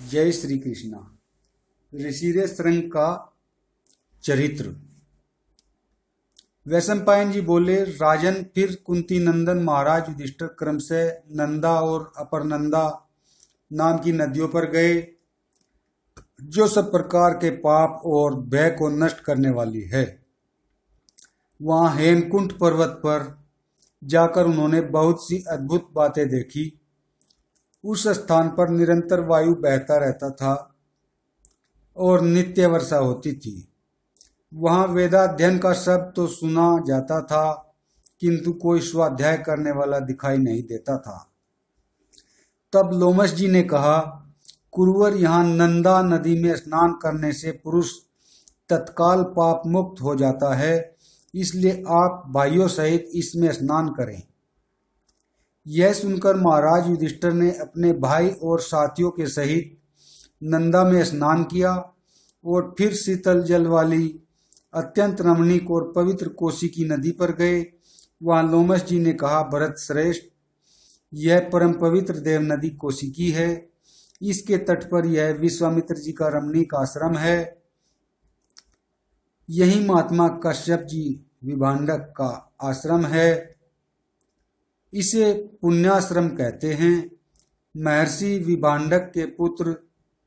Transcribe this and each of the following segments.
जय श्री कृष्णा। ऋषिरे श्रृंग का चरित्र। वैशंपायन जी बोले, राजन, फिर कुंती नंदन महाराज युधिष्ठिर क्रम से नंदा और अपरनंदा नाम की नदियों पर गए, जो सब प्रकार के पाप और भय को नष्ट करने वाली है। वहां हेमकुंट पर्वत पर जाकर उन्होंने बहुत सी अद्भुत बातें देखी। उस स्थान पर निरंतर वायु बहता रहता था और नित्य वर्षा होती थी। वहां वेदाध्ययन का शब्द तो सुना जाता था, किंतु कोई स्वाध्याय करने वाला दिखाई नहीं देता था। तब लोमश जी ने कहा, कुरुवर, यहाँ नंदा नदी में स्नान करने से पुरुष तत्काल पाप मुक्त हो जाता है, इसलिए आप भाइयों सहित इसमें स्नान करें। यह सुनकर महाराज युधिष्ठिर ने अपने भाई और साथियों के सहित नंदा में स्नान किया और फिर शीतल जल वाली अत्यंत रमणीक और पवित्र कोसी की नदी पर गए। वहां लोमश जी ने कहा, भरत श्रेष्ठ, यह परम पवित्र देव नदी कोसी की है। इसके तट पर यह विश्वामित्र जी का रमणीक आश्रम है। यही महात्मा कश्यप जी विभांडक का आश्रम है। इसे पुण्याश्रम कहते हैं। महर्षि विभांडक के पुत्र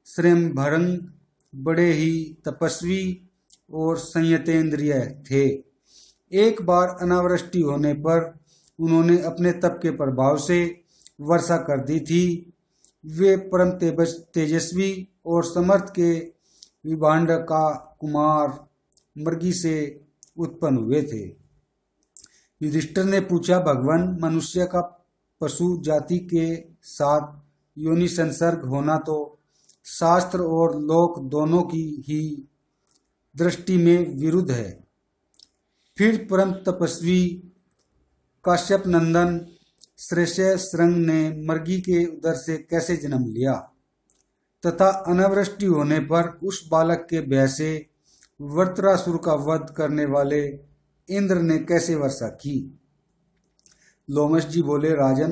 श्रृंभरंग बड़े ही तपस्वी और संयतेंद्रिय थे। एक बार अनावृष्टि होने पर उन्होंने अपने तप के प्रभाव से वर्षा कर दी थी। वे परम तेजस्वी और समर्थ के विभांडक का कुमार मृगी से उत्पन्न हुए थे। युधिष्ठिर ने पूछा, भगवान, मनुष्य का पशु जाति के साथ योनि संसर्ग होना तो शास्त्र और लोक दोनों की ही दृष्टि में विरुद्ध है। फिर परम तपस्वी काश्यप नंदन श्रेष्ठ श्रृंग ने मृगी के उदर से कैसे जन्म लिया तथा अनावृष्टि होने पर उस बालक के भय से वृत्रासुर का वध करने वाले इंद्र ने कैसे वर्षा की। लोमश जी बोले, राजन,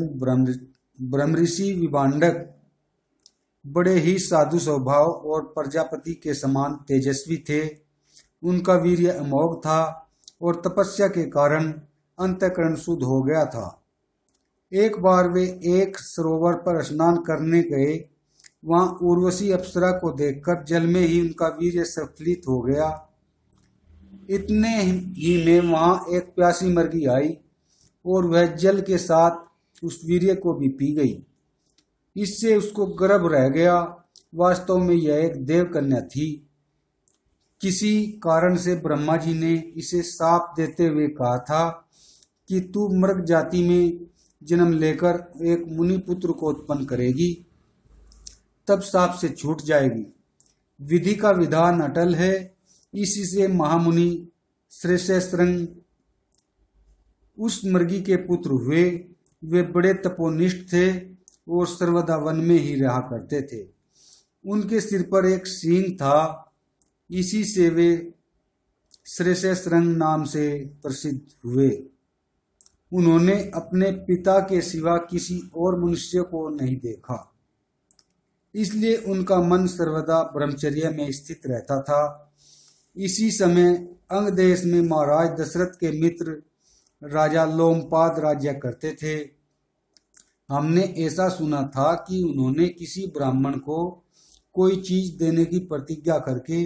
ब्रह्मऋषि विभांडक बड़े ही साधु स्वभाव और प्रजापति के समान तेजस्वी थे। उनका वीर्य अमोघ था और तपस्या के कारण अंतःकरण शुद्ध हो गया था। एक बार वे एक सरोवर पर स्नान करने गए। वहां उर्वशी अप्सरा को देखकर जल में ही उनका वीर्य स्खलित हो गया। इतने ही में वहां एक प्यासी मृगी आई और वह जल के साथ उस वीर्य को भी पी गई। इससे उसको गर्भ रह गया। वास्तव में यह एक देव कन्या थी। किसी कारण से ब्रह्मा जी ने इसे शाप देते हुए कहा था कि तू मृग जाति में जन्म लेकर एक मुनि पुत्र को उत्पन्न करेगी, तब शाप से छूट जाएगी। विधि का विधान अटल है। इसी से महामुनि श्रेष्ठ श्रृंग उस मृगी के पुत्र हुए। वे बड़े तपोनिष्ठ थे और सर्वदा वन में ही रहा करते थे। उनके सिर पर एक सींग था। इसी से वे श्रेष्ठ श्रृंग नाम से प्रसिद्ध हुए। उन्होंने अपने पिता के सिवा किसी और मनुष्य को नहीं देखा, इसलिए उनका मन सर्वदा ब्रह्मचर्य में स्थित रहता था। इसी समय अंग देश में महाराज दशरथ के मित्र राजा लोमपाद राज्य करते थे। हमने ऐसा सुना था कि उन्होंने किसी ब्राह्मण को कोई चीज देने की प्रतिज्ञा करके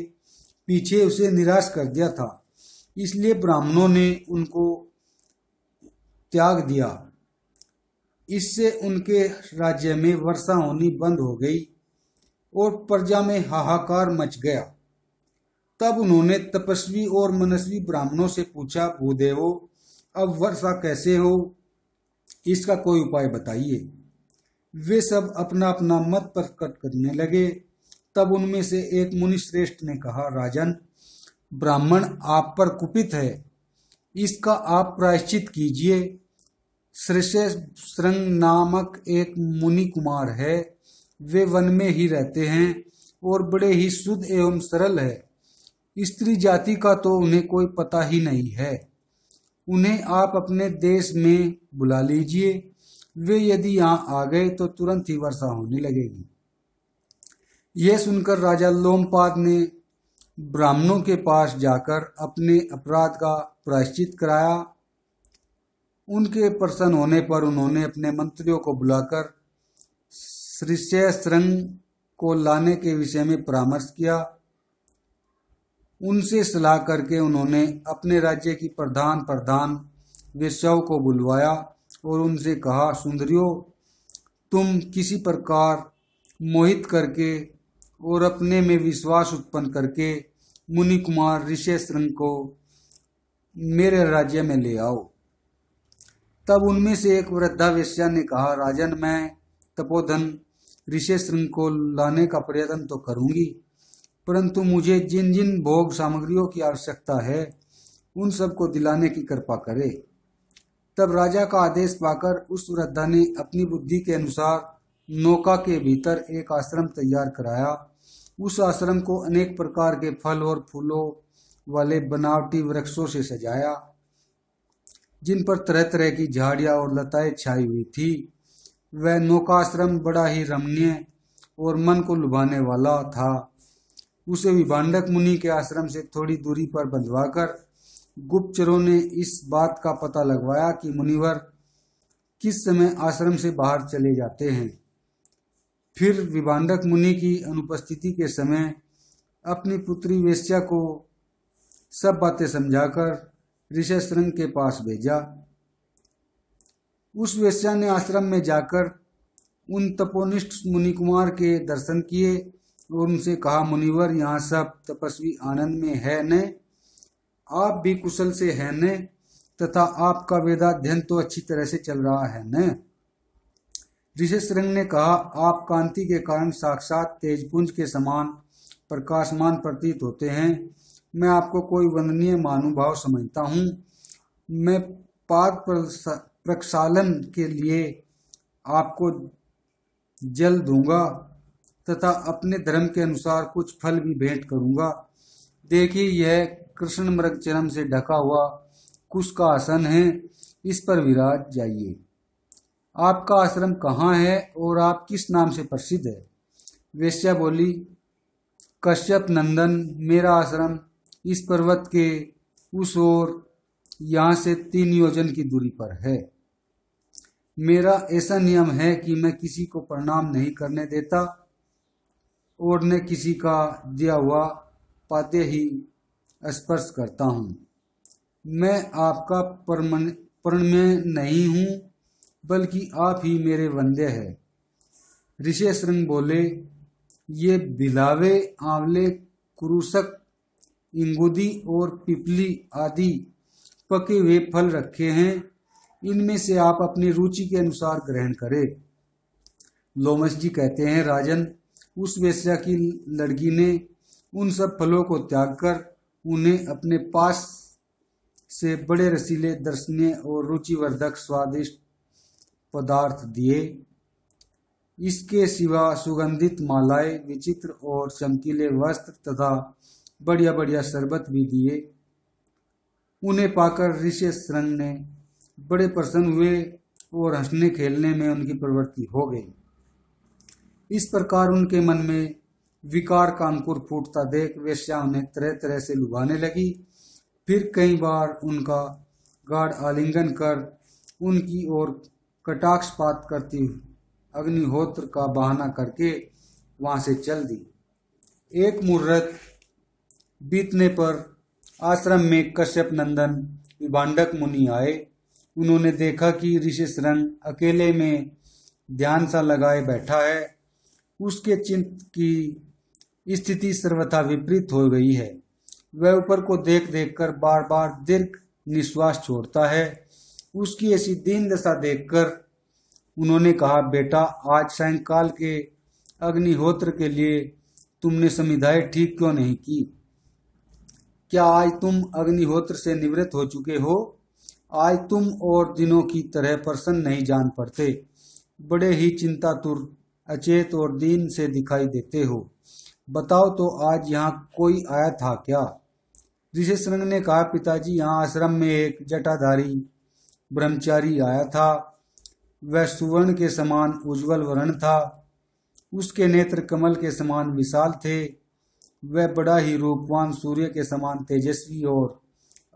पीछे उसे निराश कर दिया था। इसलिए ब्राह्मणों ने उनको त्याग दिया। इससे उनके राज्य में वर्षा होनी बंद हो गई और प्रजा में हाहाकार मच गया। तब उन्होंने तपस्वी और मनस्वी ब्राह्मणों से पूछा, भूदेवो, अब वर्षा कैसे हो, इसका कोई उपाय बताइए। वे सब अपना अपना मत प्रकट करने लगे। तब उनमें से एक मुनि श्रेष्ठ ने कहा, राजन, ब्राह्मण आप पर कुपित है, इसका आप प्रायश्चित कीजिए। श्रेष्ठ श्रृंग नामक एक मुनि कुमार है। वे वन में ही रहते हैं और बड़े ही शुद्ध एवं सरल है। स्त्री जाति का तो उन्हें कोई पता ही नहीं है। उन्हें आप अपने देश में बुला लीजिए। वे यदि यहाँ आ गए तो तुरंत ही वर्षा होने लगेगी। यह सुनकर राजा लोमपाद ने ब्राह्मणों के पास जाकर अपने अपराध का प्रायश्चित कराया। उनके प्रसन्न होने पर उन्होंने अपने मंत्रियों को बुलाकर ऋष्यशृंग को लाने के विषय में परामर्श किया। उनसे सलाह करके उन्होंने अपने राज्य की प्रधान वेश्याओं को बुलवाया और उनसे कहा, सुंदरियों, तुम किसी प्रकार मोहित करके और अपने में विश्वास उत्पन्न करके मुनि कुमार ऋष्यशृंग को मेरे राज्य में ले आओ। तब उनमें से एक वृद्धा वेश्या ने कहा, राजन, मैं तपोधन ऋष्यशृंग को लाने का प्रयत्न तो करूंगी, परंतु मुझे जिन जिन भोग सामग्रियों की आवश्यकता है उन सबको दिलाने की कृपा करे। तब राजा का आदेश पाकर उस वृद्धा ने अपनी बुद्धि के अनुसार नौका के भीतर एक आश्रम तैयार कराया। उस आश्रम को अनेक प्रकार के फल और फूलों वाले बनावटी वृक्षों से सजाया, जिन पर तरह तरह की झाड़ियां और लताएं छाई हुई थी। वह नौकाश्रम बड़ा ही रमणीय और मन को लुभाने वाला था। उसे विभांडक मुनि के आश्रम से थोड़ी दूरी पर बंधवाकर गुप्तचरों ने इस बात का पता लगवाया कि मुनिवर किस समय आश्रम से बाहर चले जाते हैं। फिर विभांडक मुनि की अनुपस्थिति के समय अपनी पुत्री वेश्या को सब बातें समझाकर ऋष्यशृंग के पास भेजा। उस वेश्या ने आश्रम में जाकर उन तपोनिष्ठ मुनि कुमार के दर्शन किए और उनसे कहा, मुनिवर, यहाँ सब तपस्वी आनंद में है न? आप भी कुशल से हैं न? तथा आपका वेदाध्ययन तो अच्छी तरह से चल रहा है न? ऋष्यशृंग ने कहा, आप कांति के कारण साक्षात तेजपुंज के समान प्रकाशमान प्रतीत होते हैं। मैं आपको कोई वंदनीय महानुभाव समझता हूँ। मैं पाद प्रक्षालन के लिए आपको जल दूंगा तथा अपने धर्म के अनुसार कुछ फल भी भेंट करूंगा। देखिए, यह कृष्ण मृग चरम से ढका हुआ कुश का आसन है, इस पर विराज जाइए। आपका आश्रम कहाँ है और आप किस नाम से प्रसिद्ध है? वेश्या बोली, कश्यप नंदन, मेरा आश्रम इस पर्वत के उस ओर यहाँ से 3 योजन की दूरी पर है। मेरा ऐसा नियम है कि मैं किसी को प्रणाम नहीं करने देता और न किसी का दिया हुआ पाद्य ही स्पर्श करता हूँ। मैं आपका परमेय नहीं हूँ, बल्कि आप ही मेरे वंद्य है। ऋष्यशृंग बोले, ये बिलावे, आंवले, कुरुशक, इंगुदी और पिपली आदि पके हुए फल रखे हैं। इनमें से आप अपनी रुचि के अनुसार ग्रहण करें। लोमश जी कहते हैं, राजन, उस वेश्या की लड़की ने उन सब फलों को त्याग कर उन्हें अपने पास से बड़े रसीले, दर्शनीय और रुचिवर्धक स्वादिष्ट पदार्थ दिए। इसके सिवा सुगंधित मालाएं, विचित्र और चमकीले वस्त्र तथा बढ़िया बढ़िया शरबत भी दिए। उन्हें पाकर ऋष्यशृंग ने बड़े प्रसन्न हुए और हंसने खेलने में उनकी प्रवृत्ति हो गई। इस प्रकार उनके मन में विकार का अंकुर फूटता देख वेश्या उन्हें तरह तरह से लुभाने लगी। फिर कई बार उनका गाढ़ आलिंगन कर उनकी ओर कटाक्षपात करती अग्निहोत्र का बहाना करके वहां से चल दी। एक मुहूर्त बीतने पर आश्रम में कश्यप नंदन विभांडक मुनि आए। उन्होंने देखा कि ऋष्यशृंग अकेले में ध्यान सा लगाए बैठा है। उसके चित्त की स्थिति सर्वथा विपरीत हो गई है। वह ऊपर को देख देख कर बार बार दीर्घ निश्वास छोड़ता है। उसकी ऐसी दीन दशा देखकर उन्होंने कहा, बेटा, आज सायंकाल के अग्निहोत्र के लिए तुमने समिधाएं ठीक क्यों नहीं की? क्या आज तुम अग्निहोत्र से निवृत्त हो चुके हो? आज तुम और दिनों की तरह प्रसन्न नहीं जान पड़ते, बड़े ही चिंतातुर, अचेत और दीन से दिखाई देते हो। बताओ तो आज यहाँ कोई आया था क्या? ऋष्यशृंग ने कहा, पिताजी, यहाँ आश्रम में एक जटाधारी ब्रह्मचारी आया था। वह सुवर्ण के समान उज्जवल वर्ण था। उसके नेत्र कमल के समान विशाल थे। वह बड़ा ही रूपवान, सूर्य के समान तेजस्वी और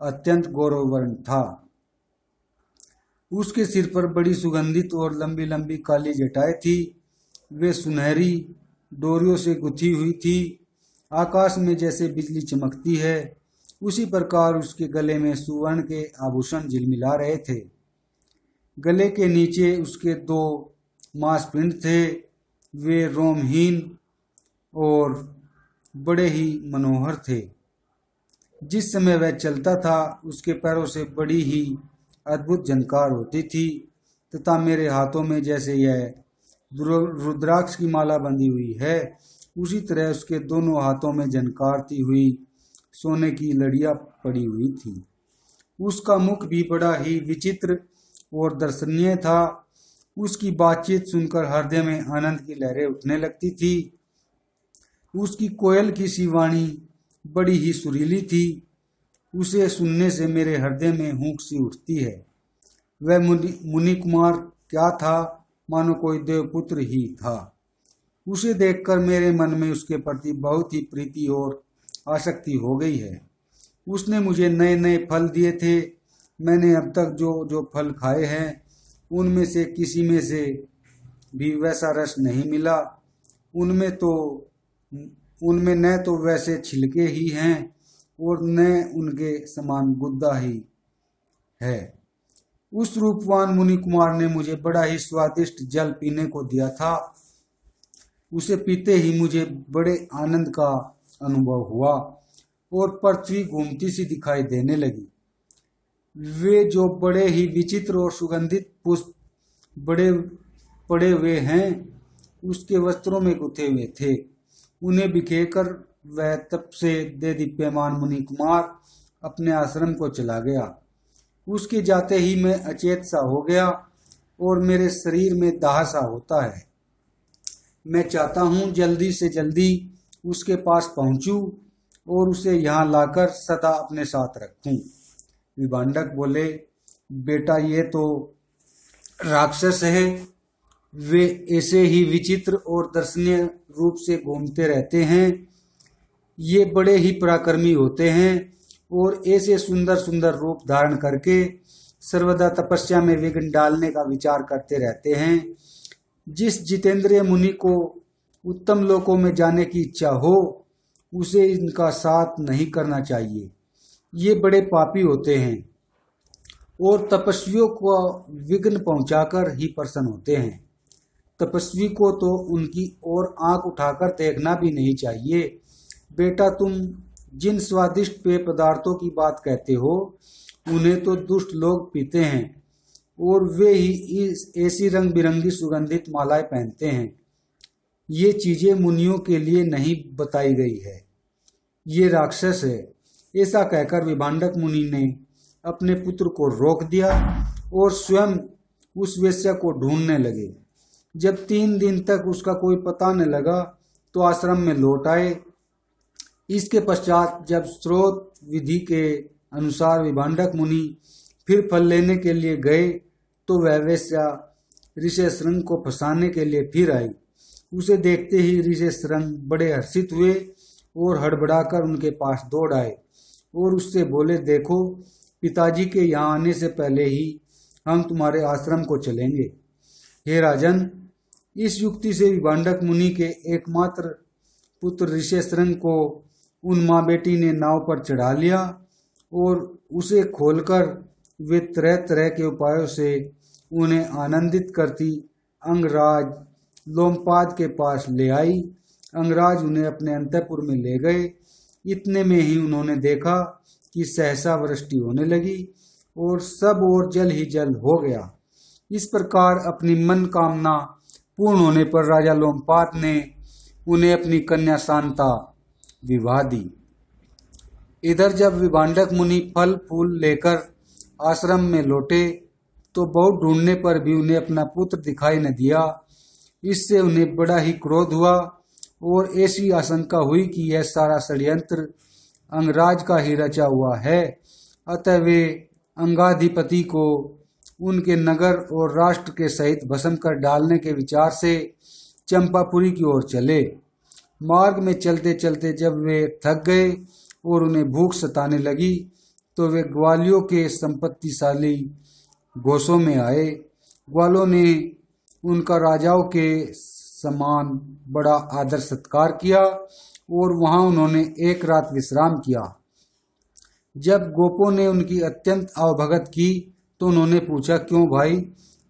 अत्यंत गौरवर्ण था। उसके सिर पर बड़ी सुगंधित और लंबी लंबी काली जटाएं थी। वे सुनहरी डोरियों से गुथी हुई थी। आकाश में जैसे बिजली चमकती है, उसी प्रकार उसके गले में सुवर्ण के आभूषण झिलमिला रहे थे। गले के नीचे उसके 2 मांसपिंड थे। वे रोमहीन और बड़े ही मनोहर थे। जिस समय वह चलता था, उसके पैरों से बड़ी ही अद्भुत झनकार होती थी तथा मेरे हाथों में जैसे यह रुद्राक्ष की माला बंधी हुई है, उसी तरह उसके दोनों हाथों में झनकारती हुई सोने की लड़ियां पड़ी हुई थी। उसका मुख भी बड़ा ही विचित्र और दर्शनीय था। उसकी बातचीत सुनकर हृदय में आनंद की लहरें उठने लगती थी। उसकी कोयल की सी वाणी बड़ी ही सुरीली थी। उसे सुनने से मेरे हृदय में हूंक सी उठती है। वह मुनि कुमार क्या था, मानो कोई देवपुत्र ही था। उसे देखकर मेरे मन में उसके प्रति बहुत ही प्रीति और आसक्ति हो गई है। उसने मुझे नए नए फल दिए थे। मैंने अब तक जो जो फल खाए हैं, उनमें से किसी में से भी वैसा रस नहीं मिला। उनमें न तो वैसे छिलके ही हैं और न उनके समान गुद्दा ही है। उस रूपवान मुनि कुमार ने मुझे बड़ा ही स्वादिष्ट जल पीने को दिया था। उसे पीते ही मुझे बड़े आनंद का अनुभव हुआ और पृथ्वी घूमती सी दिखाई देने लगी। वे जो बड़े ही विचित्र और सुगंधित पुष्प बड़े पड़े हुए हैं, उसके वस्त्रों में गुथे हुए थे। उन्हें बिखेरकर वह तप से देदीप्यमान मुनि कुमार अपने आश्रम को चला गया। उसके जाते ही मैं अचेत सा हो गया और मेरे शरीर में दाह सा होता है। मैं चाहता हूँ जल्दी से जल्दी उसके पास पहुँचूं और उसे यहाँ लाकर सदा अपने साथ रखूं। विभांडक बोले, बेटा ये तो राक्षस है। वे ऐसे ही विचित्र और दर्शनीय रूप से घूमते रहते हैं। ये बड़े ही पराक्रमी होते हैं और ऐसे सुंदर सुंदर रूप धारण करके सर्वदा तपस्या में विघ्न डालने का विचार करते रहते हैं। जिस जितेंद्रिय मुनि को उत्तम लोकों में जाने की इच्छा हो, उसे इनका साथ नहीं करना चाहिए। ये बड़े पापी होते हैं और तपस्वियों को विघ्न पहुंचाकर ही प्रसन्न होते हैं। तपस्वी को तो उनकी ओर आंख उठाकर देखना भी नहीं चाहिए। बेटा, तुम जिन स्वादिष्ट पेय पदार्थों की बात कहते हो, उन्हें तो दुष्ट लोग पीते हैं और वे ही ऐसी रंग बिरंगी सुगंधित मालाएं पहनते हैं। ये चीजें मुनियों के लिए नहीं बताई गई है। ये राक्षस है। ऐसा कहकर विभांडक मुनि ने अपने पुत्र को रोक दिया और स्वयं उस वेश्या को ढूंढने लगे। जब 3 दिन तक उसका कोई पता न लगा तो आश्रम में लौट आए। इसके पश्चात जब स्रोत विधि के अनुसार विभांडक मुनि फिर फल लेने के लिए गए तो वह वेश्या ऋषिशृंग को फंसाने के लिए फिर आई। उसे देखते ही ऋषिशृंग बड़े हर्षित हुए और हड़बड़ाकर उनके पास दौड़ आए और उससे बोले, देखो, पिताजी के यहाँ आने से पहले ही हम तुम्हारे आश्रम को चलेंगे। हे राजन, इस युक्ति से विभांडक मुनि के एकमात्र पुत्र ऋषिशृंग को उन माँ बेटी ने नाव पर चढ़ा लिया और उसे खोलकर वे तरह तरह के उपायों से उन्हें आनंदित करती अंगराज लोमपाद के पास ले आई। अंगराज उन्हें अपने अंतःपुर में ले गए। इतने में ही उन्होंने देखा कि सहसा वृष्टि होने लगी और सब और जल ही जल हो गया। इस प्रकार अपनी मन कामना पूर्ण होने पर राजा लोमपाद ने उन्हें अपनी कन्या शांता विवाह दी। इधर जब विभांडक मुनि फल फूल लेकर आश्रम में लौटे तो बहुत ढूंढने पर भी उन्हें अपना पुत्र दिखाई न दिया। इससे उन्हें बड़ा ही क्रोध हुआ और ऐसी आशंका हुई कि यह सारा षड्यंत्र अंगराज का ही रचा हुआ है। अतः वे अंगाधिपति को उनके नगर और राष्ट्र के सहित भस्म कर डालने के विचार से चंपापुरी की ओर चले। मार्ग में चलते चलते जब वे थक गए और उन्हें भूख सताने लगी तो वे ग्वालियों के संपत्तिशाली घोषों में आए। ग्वालों ने उनका राजाओं के समान बड़ा आदर सत्कार किया और वहां उन्होंने एक रात विश्राम किया। जब गोपों ने उनकी अत्यंत आवभगत की तो उन्होंने पूछा, क्यों भाई,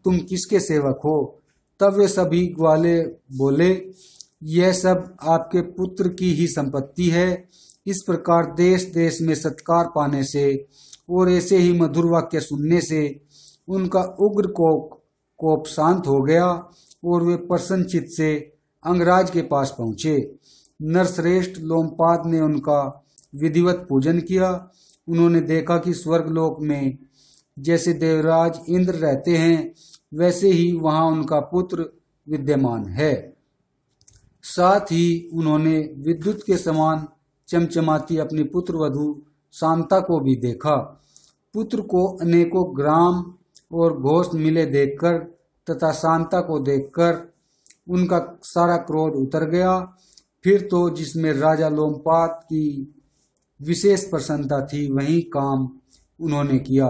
तुम किसके सेवक हो? तब वे सभी ग्वाले बोले, यह सब आपके पुत्र की ही संपत्ति है। इस प्रकार देश देश में सत्कार पाने से और ऐसे ही मधुर वाक्य सुनने से उनका उग्र कोप शांत हो गया और वे प्रसन्नचित्त से अंगराज के पास पहुंचे। नरश्रेष्ठ लोमपाद ने उनका विधिवत पूजन किया। उन्होंने देखा कि स्वर्गलोक में जैसे देवराज इंद्र रहते हैं वैसे ही वहां उनका पुत्र विद्यमान है। साथ ही उन्होंने विद्युत के समान चमचमाती अपनी पुत्र वधू शांता को भी देखा। पुत्र को अनेकों ग्राम और घोष मिले देखकर तथा शांता को देखकर उनका सारा क्रोध उतर गया। फिर तो जिसमें राजा लोमपाद की विशेष प्रसन्नता थी वही काम उन्होंने किया।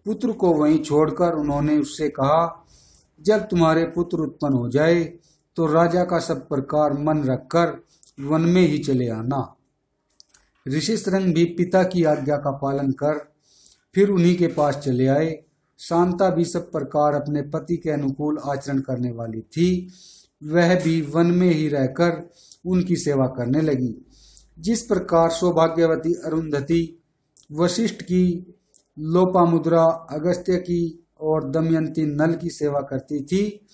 पुत्र को वहीं छोड़कर उन्होंने उससे कहा, जब तुम्हारे पुत्र उत्पन्न हो जाए तो राजा का सब प्रकार मन रखकर वन में ही चले आना। ऋषिशृंग भी पिता की आज्ञा का पालन कर फिर उन्हीं के पास चले आए। शांता भी सब प्रकार अपने पति के अनुकूल आचरण करने वाली थी। वह भी वन में ही रहकर उनकी सेवा करने लगी। जिस प्रकार सौभाग्यवती अरुंधति वशिष्ठ की, लोपामुद्रा अगस्त्य की और दमयंती नल की सेवा करती थी,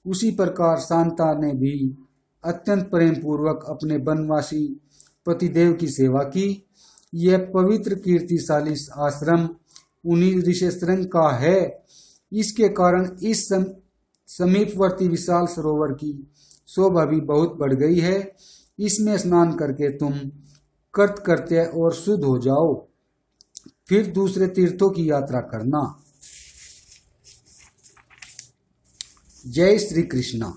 उसी प्रकार शांता ने भी अत्यंत प्रेम पूर्वक अपने बनवासी पतिदेव की सेवा की। यह पवित्र कीर्तिशाली आश्रम उन्हीं ऋषिशृंग का है। इसके कारण इस समीपवर्ती विशाल सरोवर की शोभा भी बहुत बढ़ गई है। इसमें स्नान करके तुम कृतकृत्य और शुद्ध हो जाओ, फिर दूसरे तीर्थों की यात्रा करना। जय श्री कृष्णा।